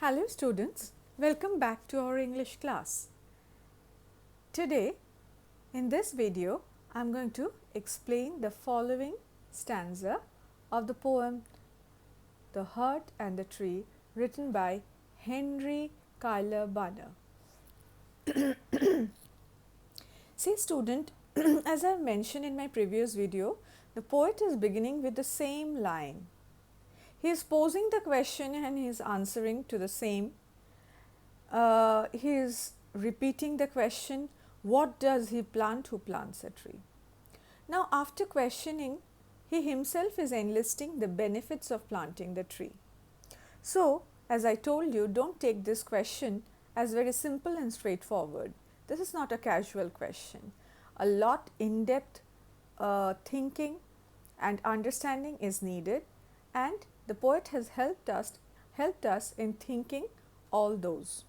Hello students, welcome back to our English class. Today in this video I am going to explain the following stanza of the poem The Heart and the Tree written by Henry Kyler Banner. See student, as I have mentioned in my previous video, the poet is beginning with the same line. He is posing the question and he is answering to the same. He is repeating the question, what does he plant who plants a tree? Now after questioning, he himself is enlisting the benefits of planting the tree. So as I told you, don't take this question as very simple and straightforward. This is not a casual question. A lot in-depth thinking and understanding is needed, and the poet has helped us in thinking all those.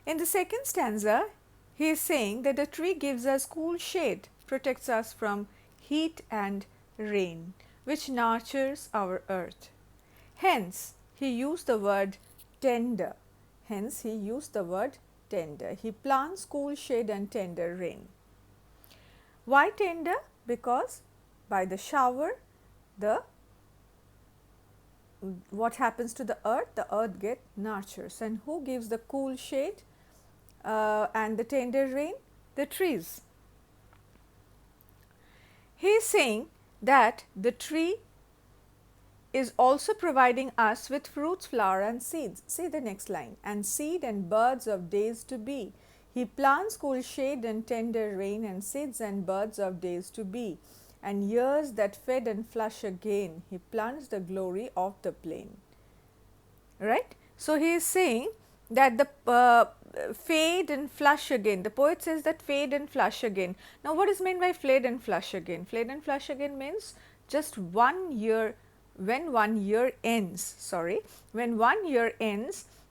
In the second stanza, he is saying that the tree gives us cool shade, protects us from heat and rain, which nurtures our earth. Hence, he used the word tender. He plants cool shade and tender rain. Why tender? Because by the shower, what happens to the earth gets nurtures. And who gives the cool shade and the tender rain? The trees. He is saying that the tree is also providing us with fruits, flower and seeds. See the next line. And seed and birds of days to be. He plants cool shade and tender rain, and seeds and birds of days to be. And years that fed and flush again, he plants the glory of the plain. Right? So he is saying that the fade and flush again. The poet says that fade and flush again. Now what is meant by fade and flush again? Fade and flush again means just 1 year. When 1 year ends,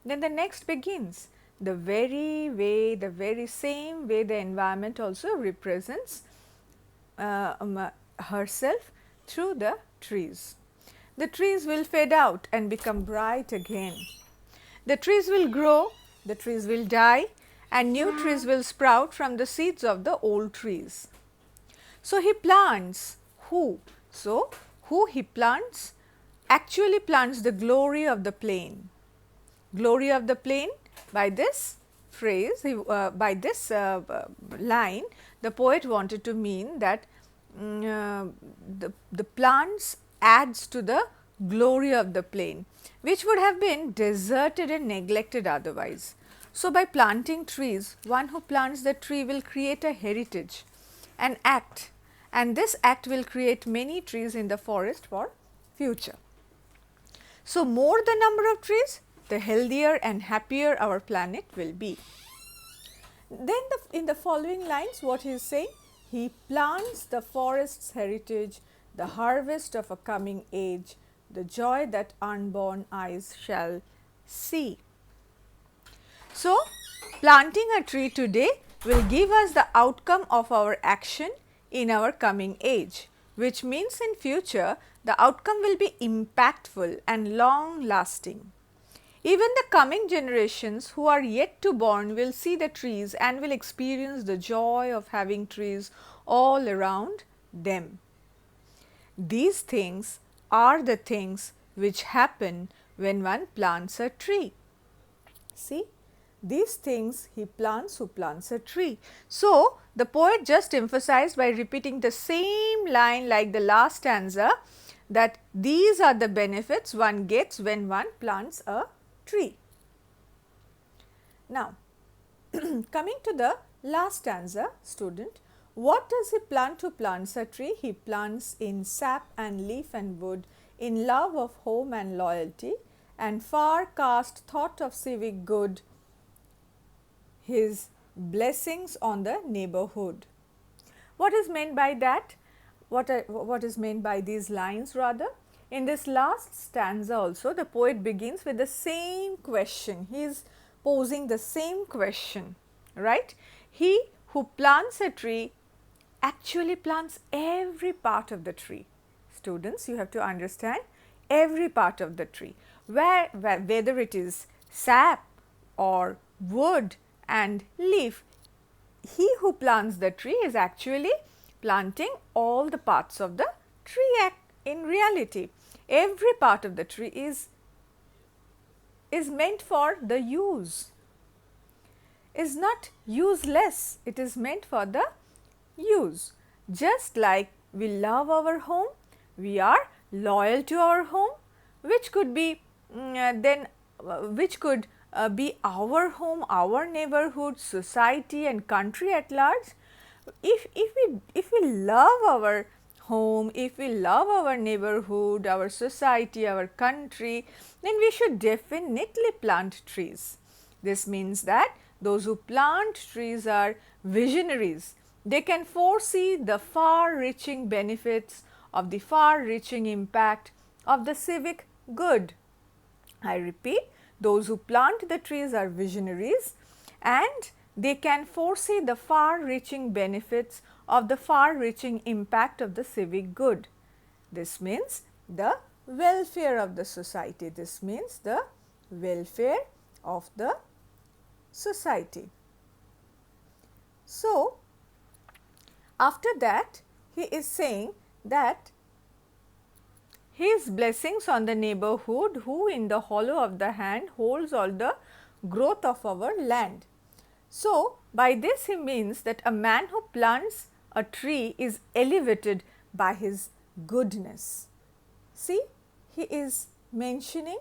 then the next begins. The very same way the environment also represents herself through the trees. The trees will fade out and become bright again. The trees will grow, the trees will die, and new trees will sprout from the seeds of the old trees. So he plants who? So who he plants? Actually plants the glory of the plain. Glory of the plain, by this phrase, by this line, the poet wanted to mean that the plants adds to the glory of the plain, which would have been deserted and neglected otherwise. So by planting trees, one who plants the tree will create a heritage, an act, and this act will create many trees in the forest for future. So more the number of trees, the healthier and happier our planet will be. Then in the following lines, what he is saying? He plants the forest's heritage, the harvest of a coming age, the joy that unborn eyes shall see. So planting a tree today will give us the outcome of our action in our coming age, which means in future the outcome will be impactful and long lasting. Even the coming generations who are yet to born will see the trees and will experience the joy of having trees all around them. These things are the things which happen when one plants a tree. See, these things he plants who plants a tree. So the poet just emphasized by repeating the same line like the last stanza, that these are the benefits one gets when one plants a tree. Now coming to the last stanza, student, what does he plant who plants a tree? He plants in sap and leaf and wood, in love of home and loyalty, and far cast thought of civic good, his blessings on the neighborhood. What is meant by that? What is meant by these lines rather? In this last stanza also, the poet begins with the same question. He is posing the same question, right? He who plants a tree actually plants every part of the tree. Students, you have to understand every part of the tree. whether it is sap or wood and leaf. He who plants the tree is actually planting all the parts of the tree. In reality, every part of the tree is meant for the use, is not useless, it is meant for the use. Just like we love our home, we are loyal to our home, which could be which could be our home, our neighborhood, society and country at large. If we love our home, if we love our neighborhood, our society, our country, then we should definitely plant trees. This means that those who plant trees are visionaries. They can foresee the far-reaching benefits of the far-reaching impact of the civic good. I repeat, those who plant the trees are visionaries and they can foresee the far-reaching benefits of the far-reaching impact of the civic good. This means the welfare of the society. This means the welfare of the society. So, after that he is saying that his blessings on the neighborhood who in the hollow of the hand holds all the growth of our land. So, by this he means that a man who plants a tree is elevated by his goodness. See, he is mentioning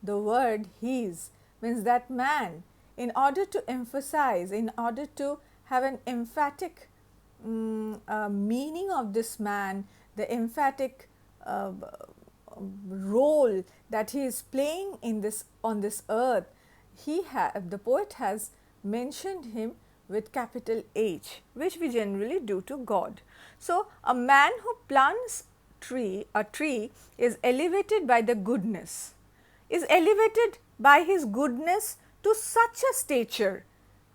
the word his, means that man, in order to emphasize, in order to have an emphatic meaning of this man, the emphatic role that he is playing in this on this earth, the poet has mentioned him with capital H, which we generally do to God. So, a man who plants a tree is elevated by the goodness, is elevated by his goodness to such a stature,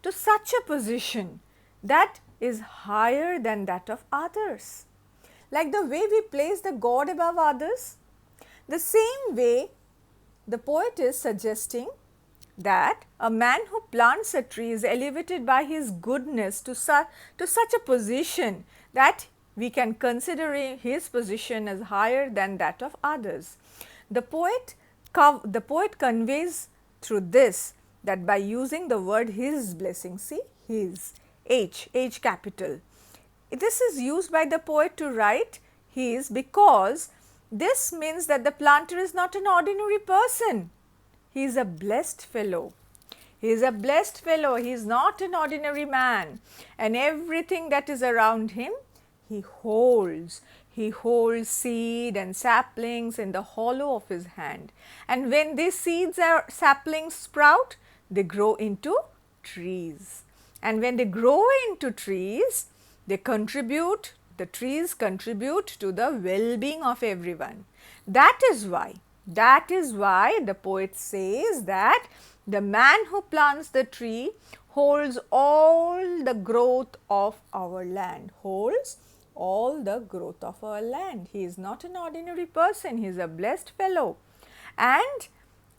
to such a position that is higher than that of others. Like the way we place the God above others, the same way the poet is suggesting that a man who plants a tree is elevated by his goodness to such a position that we can consider his position as higher than that of others. The poet conveys through this that by using the word his blessing, see his, H capital. This is used by the poet to write his because this means that the planter is not an ordinary person. He is a blessed fellow. He is a blessed fellow. He is not an ordinary man. And everything that is around him, he holds. He holds seed and saplings in the hollow of his hand. And when these seeds or saplings sprout, they grow into trees. And when they grow into trees, the trees contribute to the well-being of everyone. That is why the poet says that the man who plants the tree holds all the growth of our land, holds all the growth of our land. He is not an ordinary person, he is a blessed fellow. And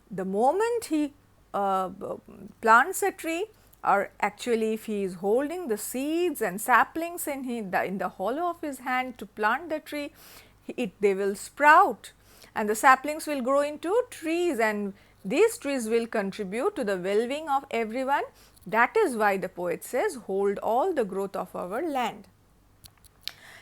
the moment he plants a tree, or actually if he is holding the seeds and saplings in the hollow of his hand to plant the tree, they will sprout and the saplings will grow into trees, and these trees will contribute to the well-being of everyone. That is why the poet says, hold all the growth of our land.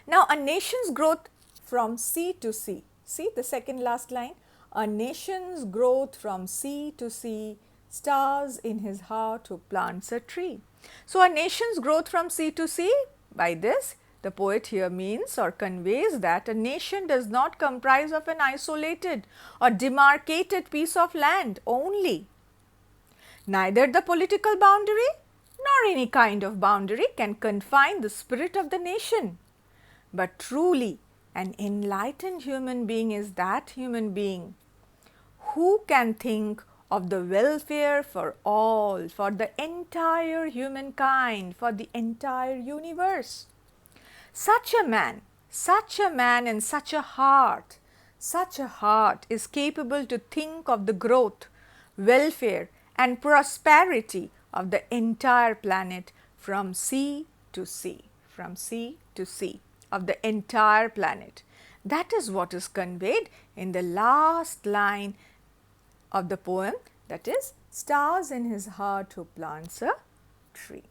Now, a nation's growth from sea to sea. See the second last line, a nation's growth from sea to sea, stars in his heart who plants a tree. So, a nation's growth from sea to sea, by this the poet here means or conveys that a nation does not comprise of an isolated or demarcated piece of land only. Neither the political boundary nor any kind of boundary can confine the spirit of the nation. But truly an enlightened human being is that human being who can think of the welfare for all, for the entire humankind, for the entire universe. Such a man and such a heart, Such a heart is capable to think of the growth, welfare and prosperity of the entire planet from sea to sea, from sea to sea of the entire planet. That is what is conveyed in the last line of the poem, that is, stars in his heart who plants a tree.